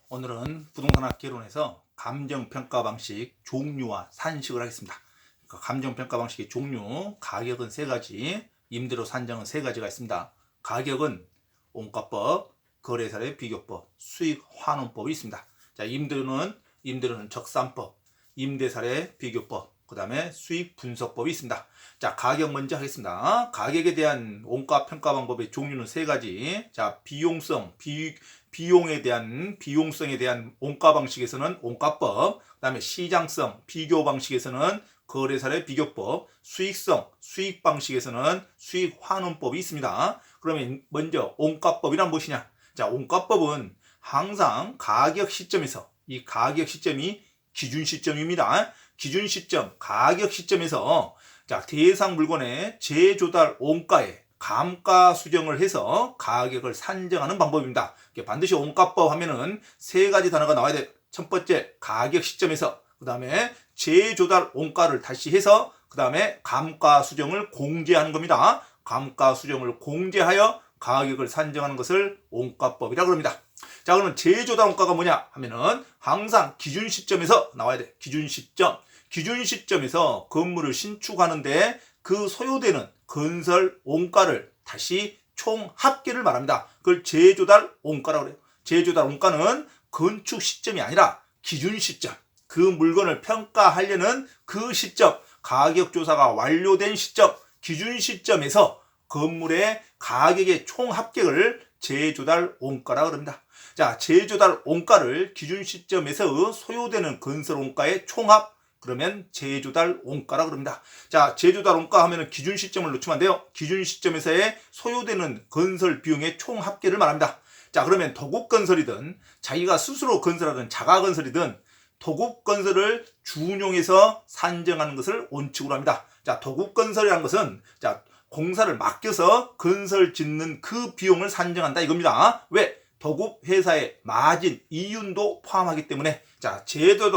오늘은 부동산학 개론에서 감정평가 방식 종류와 산식을 하겠습니다. 감정평가 방식의 종류, 가격은 세 가지, 임대료 산정은 세 가지가 있습니다. 가격은 원가법, 거래사례 비교법, 수익 환원법이 있습니다. 자, 임대료는 적산법, 임대사례 비교법, 그 다음에 수익 분석법이 있습니다. 자, 가격 먼저 하겠습니다. 가격에 대한 원가 평가 방법의 종류는 세 가지. 자, 비용에 대한 비용성에 대한 원가 방식에서는 원가법, 그 다음에 시장성 비교 방식에서는 거래사례 비교법, 수익성 수익 방식에서는 수익 환원법이 있습니다. 그러면 먼저 원가법이란 무엇이냐? 자, 원가법은 항상 가격 시점에서, 이 가격 시점이 기준 시점입니다. 기준 시점, 가격 시점에서 자, 대상 물건의 재조달 원가에 감가 수정을 해서 가격을 산정하는 방법입니다. 반드시 원가법 하면은 세 가지 단어가 나와야 돼. 첫 번째, 가격 시점에서, 그 다음에 재조달 원가를 다시 해서, 그 다음에 감가 수정을 공제하는 겁니다. 감가 수정을 공제하여 가격을 산정하는 것을 원가법이라고 합니다. 자, 그러면 재조달 원가가 뭐냐 하면은 항상 기준 시점에서 나와야 돼. 기준 시점에서 건물을 신축하는데 그 소요되는 건설 원가를 다시 총 합계를 말합니다. 그걸 재조달 원가라고 그래요. 재조달 원가는 건축 시점이 아니라 기준 시점, 그 물건을 평가하려는 그 시점, 가격 조사가 완료된 시점, 기준 시점에서 건물의 가격의 총 합계를 재조달 원가라고 합니다. 자, 재조달 원가를 기준 시점에서 소요되는 건설 원가의 총합, 그러면 재조달 원가라고 합니다. 자, 재조달 원가 하면은 기준 시점을 놓치면 안 돼요. 기준 시점에서의 소요되는 건설 비용의 총 합계를 말합니다. 자, 그러면 도급 건설이든 자기가 스스로 건설하든 자가 건설이든 도급 건설을 준용해서 산정하는 것을 원칙으로 합니다. 자, 도급 건설이라는 것은 자, 공사를 맡겨서 건설 짓는 그 비용을 산정한다 이겁니다. 왜? 도급 회사의 마진, 이윤도 포함하기 때문에. 자, 재조달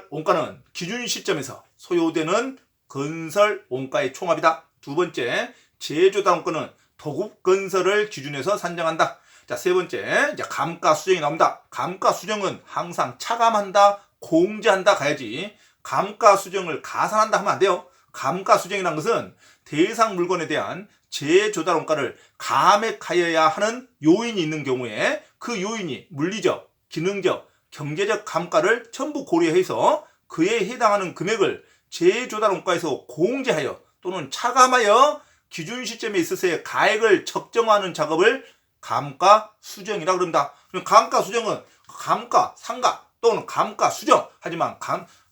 원가는 기준 시점에서 소요되는 건설 원가의 총합이다. 두 번째, 재조달 원가는 도급 건설을 기준해서 산정한다. 자, 세 번째, 이제 감가 수정이 나옵니다. 감가 수정은 항상 차감한다, 공제한다 가야지. 감가 수정을 가산한다 하면 안 돼요. 감가 수정이라는 것은 대상 물건에 대한 재조달 원가를 감액하여야 하는 요인이 있는 경우에 그 요인이 물리적, 기능적, 경제적 감가를 전부 고려해서 그에 해당하는 금액을 재조달 원가에서 공제하여 또는 차감하여 기준 시점에 있어서의 가액을 적정하는 작업을 감가 수정이라고 합니다. 감가 수정은 감가 상가 또는 감가 수정, 하지만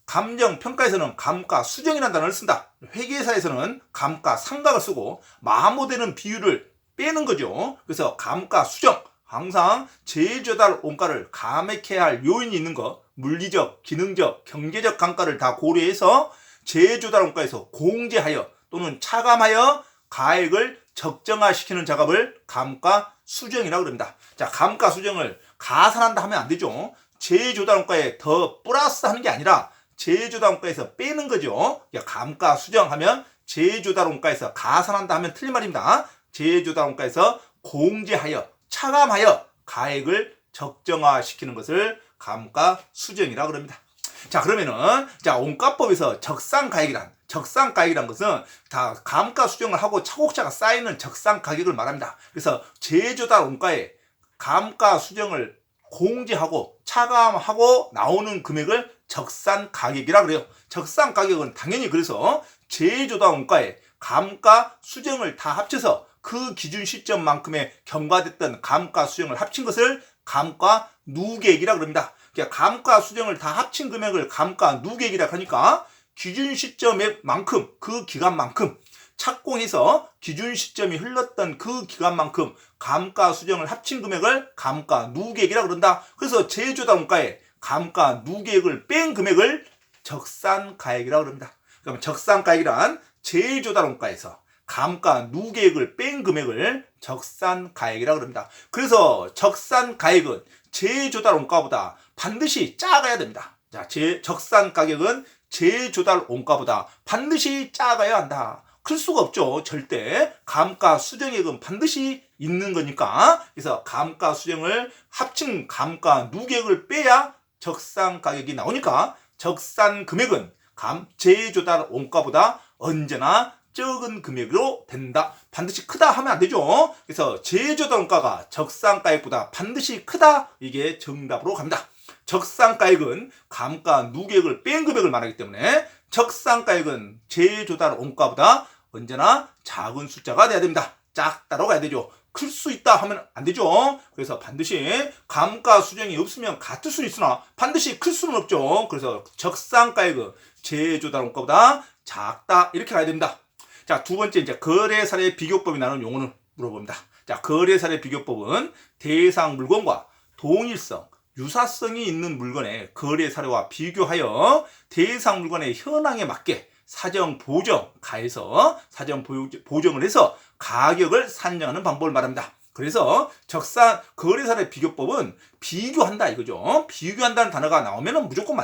감정 평가에서는 감가 수정이라는 단어를 쓴다. 회계사에서는 감가 상각을 쓰고 마모되는 비율을 빼는 거죠. 그래서 감가 수정, 항상 재조달 원가를 감액해야 할 요인이 있는 것, 물리적, 기능적, 경제적 감가를 다 고려해서 재조달 원가에서 공제하여 또는 차감하여 가액을 적정화시키는 작업을 감가 수정이라고 합니다. 자, 감가 수정을 가산한다 하면 안 되죠. 재조달 원가에 더 플러스하는 게 아니라 재조달 원가에서 빼는 거죠. 감가 수정하면 재조달 원가에서 가산한다 하면 틀린 말입니다. 재조달 원가에서 공제하여 차감하여 가액을 적정화시키는 것을 감가 수정이라고 합니다. 자, 그러면은 자, 원가법에서 적산가액이란 것은 다 감가 수정을 하고 차곡차가 쌓이는 적산 가격을 말합니다. 그래서 재조달 원가에 감가 수정을 공제하고 차감하고 나오는 금액을 적산 가격이라 그래요. 적산 가격은 당연히 그래서 재조달 원가에 감가 수정을 다 합쳐서 그 기준 시점만큼의 경과됐던 감가 수정을 합친 것을 감가 누계액이라고 합니다. 그러니까 감가 수정을 다 합친 금액을 감가 누계액이라고 하니까 기준 시점만큼, 그 기간만큼 착공해서 기준 시점이 흘렀던 그 기간만큼 감가 수정을 합친 금액을 감가 누계액이라고 그런다. 그래서 재조달 원가에 감가 누계액을 뺀 금액을 적산가액이라고 합니다. 그러면 적산가액이란 재조달 원가에서 감가 누계액을 뺀 금액을 적산가액이라고 합니다. 그래서 적산가액은 재조달 원가보다 반드시 작아야 됩니다. 자, 적산가격은 재조달 원가보다 반드시 작아야 한다. 클 수가 없죠. 절대. 감가수정액은 반드시 있는 거니까. 그래서 감가수정을 합친 감가 누계액을 빼야 적산가격이 나오니까 적산 금액은 제조달 원가보다 언제나 적은 금액으로 된다. 반드시 크다 하면 안 되죠. 그래서 제조달 원가가 적산가액보다 반드시 크다. 이게 정답으로 갑니다. 적산가액은 감가 누계액을 뺀 금액을 말하기 때문에 적산가액은 제조달 원가보다 언제나 작은 숫자가 돼야 됩니다. 작다로 가야 되죠. 클 수 있다 하면 안 되죠. 그래서 반드시 감가 수정이 없으면 같을 수는 있으나 반드시 클 수는 없죠. 그래서 적산가액은 제조달 원가보다 작다 이렇게 가야 됩니다. 자, 두 번째 이제 거래 사례 비교법이 나오는 용어를 물어봅니다. 자, 거래 사례 비교법은 대상 물건과 동일성, 유사성이 있는 물건의 거래 사례와 비교하여 대상 물건의 현황에 맞게 사정 보정 가해서 사정 보정을 해서 가격을 산정하는 방법을 말합니다. 그래서 거래 사례 비교법은 비교한다 이거죠. 비교한다는 단어가 나오면 무조건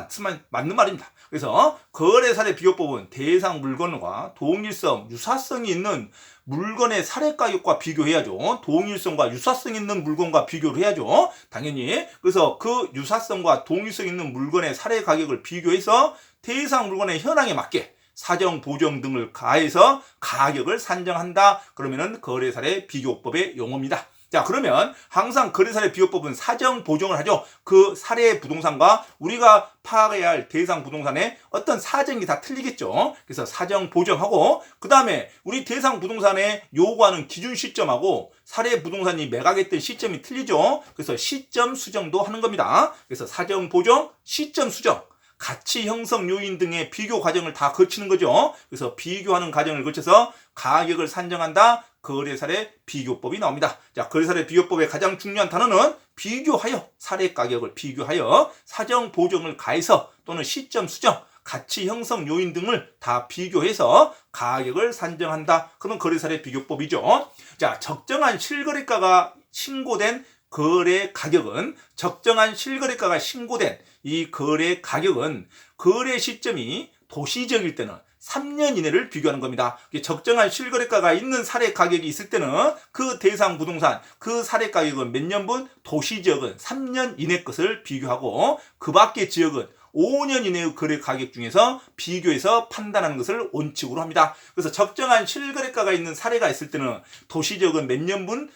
맞는 말입니다. 그래서 거래 사례 비교법은 대상 물건과 동일성, 유사성이 있는 물건의 사례 가격과 비교해야죠. 동일성과 유사성 있는 물건과 비교를 해야죠. 당연히. 그래서 그 유사성과 동일성 있는 물건의 사례 가격을 비교해서 대상 물건의 현황에 맞게 사정, 보정 등을 가해서 가격을 산정한다. 그러면은 거래사례 비교법의 용어입니다. 자, 그러면 항상 거래사례 비교법은 사정, 보정을 하죠. 그 사례 부동산과 우리가 파악해야 할 대상 부동산의 어떤 사정이 다 틀리겠죠. 그래서 사정, 보정하고 그 다음에 우리 대상 부동산에 요구하는 기준 시점하고 사례 부동산이 매각했던 시점이 틀리죠. 그래서 시점 수정도 하는 겁니다. 그래서 사정, 보정, 시점 수정. 가치 형성 요인 등의 비교 과정을 다 거치는 거죠. 그래서 비교하는 과정을 거쳐서 가격을 산정한다. 거래사례 비교법이 나옵니다. 자, 거래사례 비교법의 가장 중요한 단어는 비교하여, 사례 가격을 비교하여 사정 보정을 가해서 또는 시점 수정, 가치 형성 요인 등을 다 비교해서 가격을 산정한다. 그런 거래사례 비교법이죠. 자, 적정한 실거래가가 신고된 거래 가격은 적정한 실거래가가 신고된 이 거래 가격은 거래 시점이 도시적일 때는 3년 이내를 비교하는 겁니다. 적정한 실거래가가 있는 사례 가격이 있을 때는 그 대상 부동산 그 사례 가격은 몇 년분 도시지역은 3년 이내 것을 비교하고 그 밖의 지역은 5년 이내의 거래 가격 중에서 비교해서 판단하는 것을 원칙으로 합니다. 그래서 적정한 실거래가가 있는 사례가 있을 때는 도시지역은 몇 년분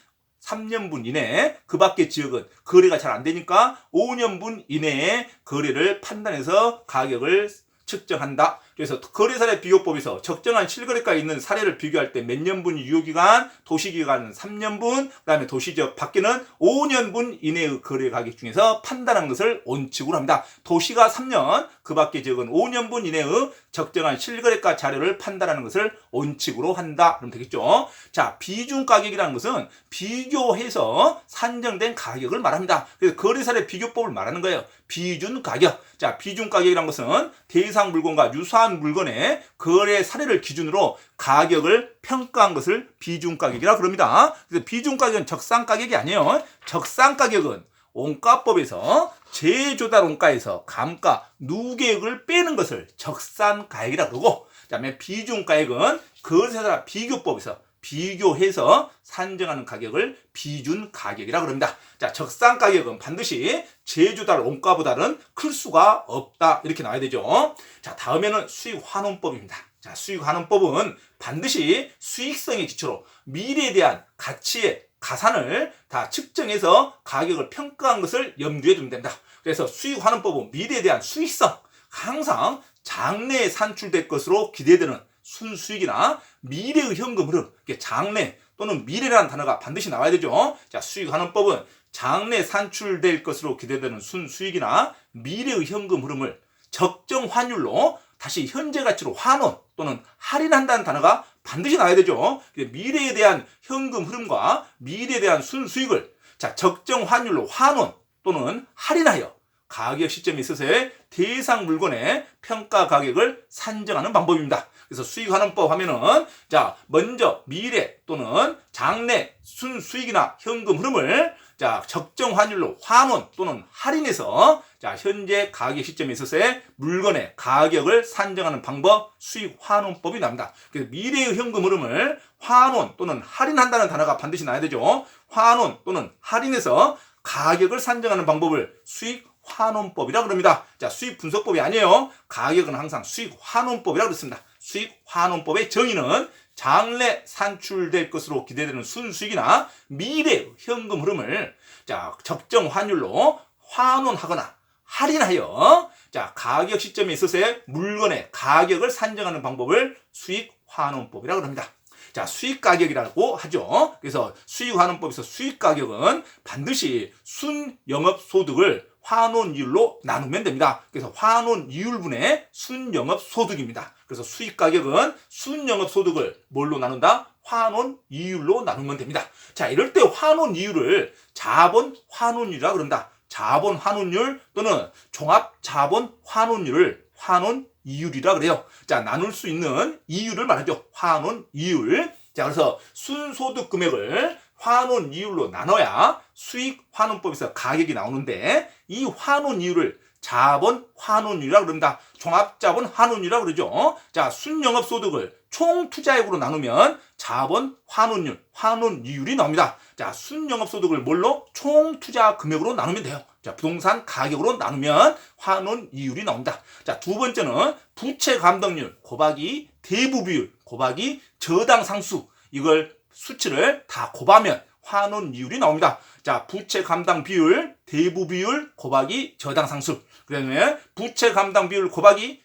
3년분 이내에 그 밖의 지역은 거래가 잘 안 되니까 5년분 이내에 거래를 판단해서 가격을 측정한다. 그래서 거래사례 비교법에서 적정한 실거래가에 있는 사례를 비교할 때 몇 년분 유효기간, 도시기간은 3년분, 그 다음에 도시지역 밖에는 5년분 이내의 거래 가격 중에서 판단하는 것을 원칙으로 합니다. 도시가 3년, 그 밖의 지역은 5년분 이내의 적정한 실거래가 자료를 판단하는 것을 원칙으로 한다. 그럼 되겠죠. 자, 비중가격이라는 것은 비교해서 산정된 가격을 말합니다. 그래서 거래사례 비교법을 말하는 거예요. 비중가격. 자, 비중가격이라는 것은 대상 물건과 유사한 물건의 거래 사례를 기준으로 가격을 평가한 것을 비중가격이라 그럽니다. 그래서 비중가격은 적산가격이 아니에요. 적산가격은 원가법에서 제조달 원가에서 감가 누계액을 빼는 것을 적산가액이라 그러고, 그다음에 비중가액은 거래사 비교법에서 비교해서 산정하는 가격을 비준가격이라 그럽니다. 자, 적산가격은 반드시 제조달 원가보다는 클 수가 없다. 이렇게 나와야 되죠. 자, 다음에는 수익환원법입니다. 자, 수익환원법은 반드시 수익성의 기초로 미래에 대한 가치의 가산을 다 측정해서 가격을 평가한 것을 염두에 두면 됩니다. 그래서 수익환원법은 미래에 대한 수익성, 항상 장래에 산출될 것으로 기대되는 순수익이나 미래의 현금 흐름, 장래 또는 미래라는 단어가 반드시 나와야 되죠. 자, 수익환원법은 장래 산출될 것으로 기대되는 순수익이나 미래의 현금 흐름을 적정 환율로 다시 현재 가치로 환원 또는 할인한다는 단어가 반드시 나와야 되죠. 미래에 대한 현금 흐름과 미래에 대한 순수익을 자, 적정 환율로 환원 또는 할인하여 가격 시점에 있어서의 대상 물건의 평가 가격을 산정하는 방법입니다. 그래서 수익환원법 하면은 자 먼저 미래 또는 장래 순수익이나 현금 흐름을 자 적정 환율로 환원 또는 할인해서 자 현재 가격 시점에 있어서의 물건의 가격을 산정하는 방법 수익환원법이 나옵니다. 그래서 미래의 현금 흐름을 환원 또는 할인한다는 단어가 반드시 나와야 되죠. 환원 또는 할인해서 가격을 산정하는 방법을 수익환원법이라고 그럽니다. 자, 수익분석법이 아니에요. 가격은 항상 수익환원법이라고 그랬습니다. 수익환원법의 정의는 장래 산출될 것으로 기대되는 순수익이나 미래 현금 흐름을 자, 적정 환율로 환원하거나 할인하여 자, 가격 시점에 있어서의 물건의 가격을 산정하는 방법을 수익환원법이라고 합니다. 자, 수익가격이라고 하죠. 그래서 수익환원법에서 수익가격은 반드시 순영업소득을 환원이율로 나누면 됩니다. 그래서 환원이율분의 순영업소득입니다. 그래서 수익가격은 순영업소득을 뭘로 나눈다? 환원이율로 나누면 됩니다. 자, 이럴 때 환원이율을 자본환원율이라고 그런다. 자본환원율 또는 종합자본환원율을 환원이율이라 그래요. 자, 나눌 수 있는 이율을 말하죠. 환원이율. 자, 그래서 순소득 금액을 환원이율로 나눠야 수익환원법에서 가격이 나오는데 이 환원이율을 자본환원율이라고 그럽니다. 종합자본환원율이라고 그러죠. 자, 순영업소득을 총투자액으로 나누면 자본환원율, 환원이율이 나옵니다. 자, 순영업소득을 뭘로? 총투자 금액으로 나누면 돼요. 자, 부동산 가격으로 나누면 환원이율이 나온다. 자, 두 번째는 부채 감당률 곱하기 대부 비율 곱하기 저당 상수. 이걸 수치를 다 곱하면 환원이율이 나옵니다. 자, 부채 감당 비율, 대부 비율 곱하기 저당 상수. 그러면 부채 감당 비율 곱하기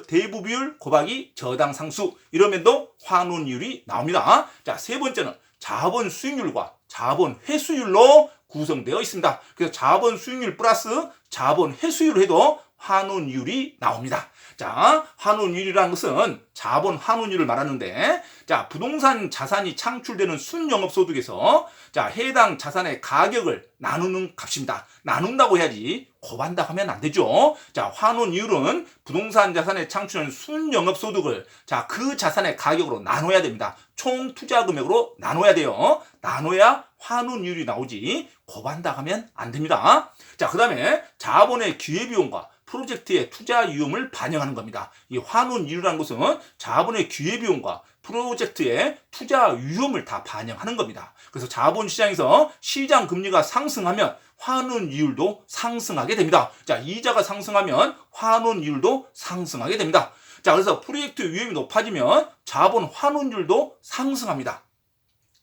대부 비율 곱하기 저당 상수. 이러면도 환원이율이 나옵니다. 자, 세 번째는 자본 수익률과 자본 회수율로 구성되어 있습니다. 그래서 자본 수익률 플러스 자본 회수율을 해도 환원이율이 나옵니다. 자, 환원이율이라는 것은 자본 환원율을 말하는데, 자, 부동산 자산이 창출되는 순영업소득에서 자, 해당 자산의 가격을 나누는 값입니다. 나눈다고 해야지 곱한다 하면 안 되죠. 자, 환원이율은 부동산 자산에 창출하는 순영업소득을 자, 그 자산의 가격으로 나눠야 됩니다. 총 투자 금액으로 나눠야 돼요. 나눠야 환원이율이 나오지 곱한다 하면 안 됩니다. 자, 그 다음에 자본의 기회비용과 프로젝트의 투자 위험을 반영하는 겁니다. 이 환원이율이라는 것은 자본의 기회비용과 프로젝트의 투자 위험을 다 반영하는 겁니다. 그래서 자본시장에서 시장 금리가 상승하면 환원이율도 상승하게 됩니다. 자, 이자가 상승하면 환원이율도 상승하게 됩니다. 자, 그래서 프로젝트 위험이 높아지면 자본 환원율도 상승합니다.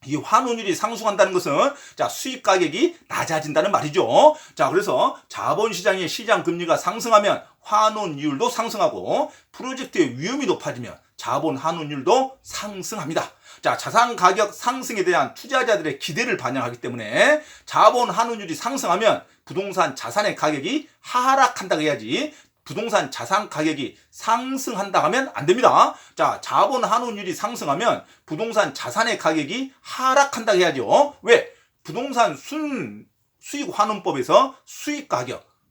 이 환원율이 상승한다는 것은 자, 수익 가격이 낮아진다는 말이죠. 자, 그래서 자본시장의 시장 금리가 상승하면 환원율도 상승하고 프로젝트의 위험이 높아지면 자본 환원율도 상승합니다. 자, 자산 가격 상승에 대한 투자자들의 기대를 반영하기 때문에 자본 환원율이 상승하면 부동산 자산의 가격이 하락한다 해야지 부동산 자산 가격이 상승한다 하면 안 됩니다. 자, 자본 환원율이 상승하면 부동산 자산의 가격이 하락한다 해야죠. 왜? 부동산 수익환원법에서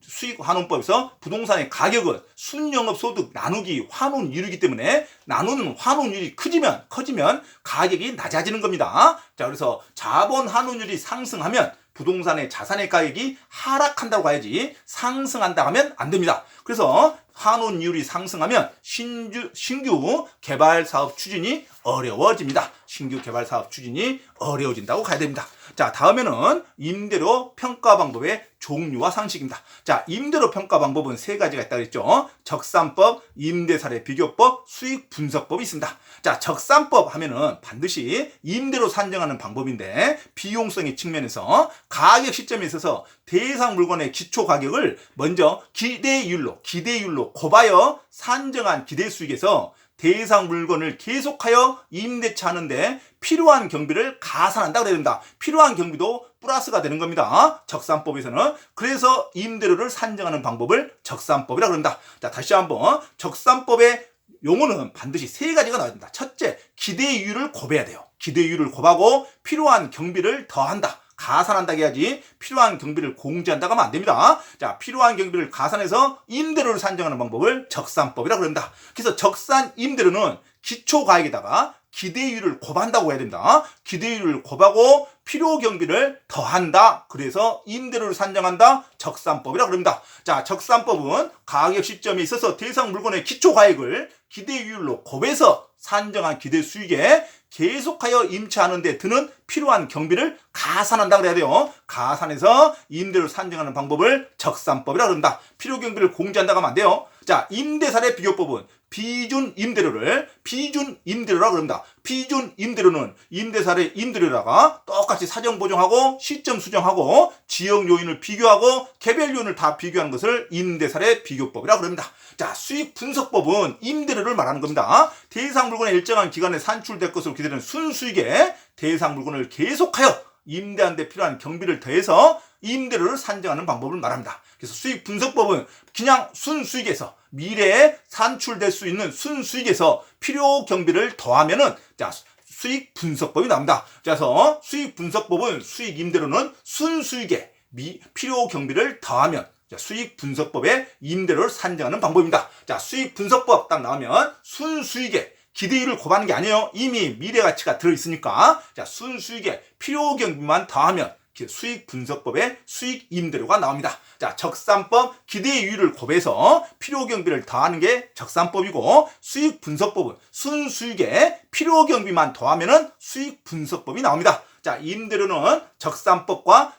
수익환원법에서 부동산의 가격은 순영업소득 나누기 환원율이기 때문에 나누는 환원율이 커지면 가격이 낮아지는 겁니다. 자, 그래서 자본 환원율이 상승하면 부동산의 자산의 가격이 하락한다고 해야지 상승한다 하면 안 됩니다. 그래서 환원율이 상승하면 신규 개발 사업 추진이 어려워집니다. 신규 개발 사업 추진이 어려워진다고 가야 됩니다. 자, 다음에는 임대료 평가 방법의 종류와 상식입니다. 자, 임대료 평가 방법은 세 가지가 있다고 했죠. 적산법, 임대사례 비교법, 수익 분석법이 있습니다. 자, 적산법 하면은 반드시 임대료 산정하는 방법인데 비용성의 측면에서 가격 시점에 있어서 대상 물건의 기초 가격을 먼저 기대율로 곱하여 산정한 기대 수익에서 대상 물건을 계속하여 임대차 하는데 필요한 경비를 가산한다고 해야 됩니다. 필요한 경비도 플러스가 되는 겁니다. 적산법에서는. 그래서 임대료를 산정하는 방법을 적산법이라고 합니다. 자, 다시 한번 적산법의 용어는 반드시 세 가지가 나와야 됩니다. 첫째, 기대이율을 곱해야 돼요. 기대이율을 곱하고 필요한 경비를 더한다. 가산한다고 해야지 필요한 경비를 공제한다고 하면 안 됩니다. 자, 필요한 경비를 가산해서 임대료를 산정하는 방법을 적산법이라고 합니다. 그래서 적산 임대료는 기초가액에다가 기대율을 곱한다고 해야 됩니다. 기대율을 곱하고 필요 경비를 더한다. 그래서 임대료를 산정한다. 적산법이라고 합니다. 자, 적산법은 가격 시점에 있어서 대상 물건의 기초가액을 기대율로 곱해서 산정한 기대 수익에 계속하여 임차하는 데 드는 필요한 경비를 가산한다고 해야 돼요. 가산해서 임대료를 산정하는 방법을 적산법이라고 합니다. 필요 경비를 공제한다고 하면 안 돼요. 자, 임대사례 비교법은 비준 임대료라고 합니다. 비준 임대료는 임대사례 임대료라가 똑같이 사정 보정하고 시점 수정하고 지역 요인을 비교하고 개별 요인을 다 비교하는 것을 임대사례 비교법이라고 합니다. 자, 수익 분석법은 임대료를 말하는 겁니다. 대상 물건의 일정한 기간에 산출될 것으로 기대되는 순수익에 대상 물건을 계속하여 임대하는 데 필요한 경비를 더해서 임대료를 산정하는 방법을 말합니다. 그래서 수익 분석법은 그냥 순수익에서 미래에 산출될 수 있는 순수익에서 필요 경비를 더하면은 자, 수익 분석법이 나옵니다. 그래서 수익 분석법은 수익 임대료는 순수익에 필요 경비를 더하면 수익 분석법의 임대료를 산정하는 방법입니다. 자, 수익 분석법 딱 나오면 순수익에 기대율을 곱하는 게 아니에요. 이미 미래 가치가 들어있으니까 자, 순수익에 필요 경비만 더하면 수익 분석법의 수익 임대료가 나옵니다. 자, 적산법 기대율을 곱해서 필요 경비를 더하는 게 적산법이고 수익 분석법은 순수익에 필요 경비만 더하면은 수익 분석법이 나옵니다. 자, 임대료는 적산법과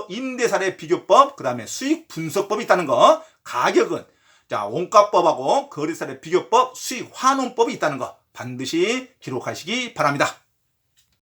임대사례 비교법, 그 다음에 수익 분석법이 있다는 거. 가격은 자, 원가법하고 거래사례 비교법, 수익 환원법이 있다는 거 반드시 기록하시기 바랍니다.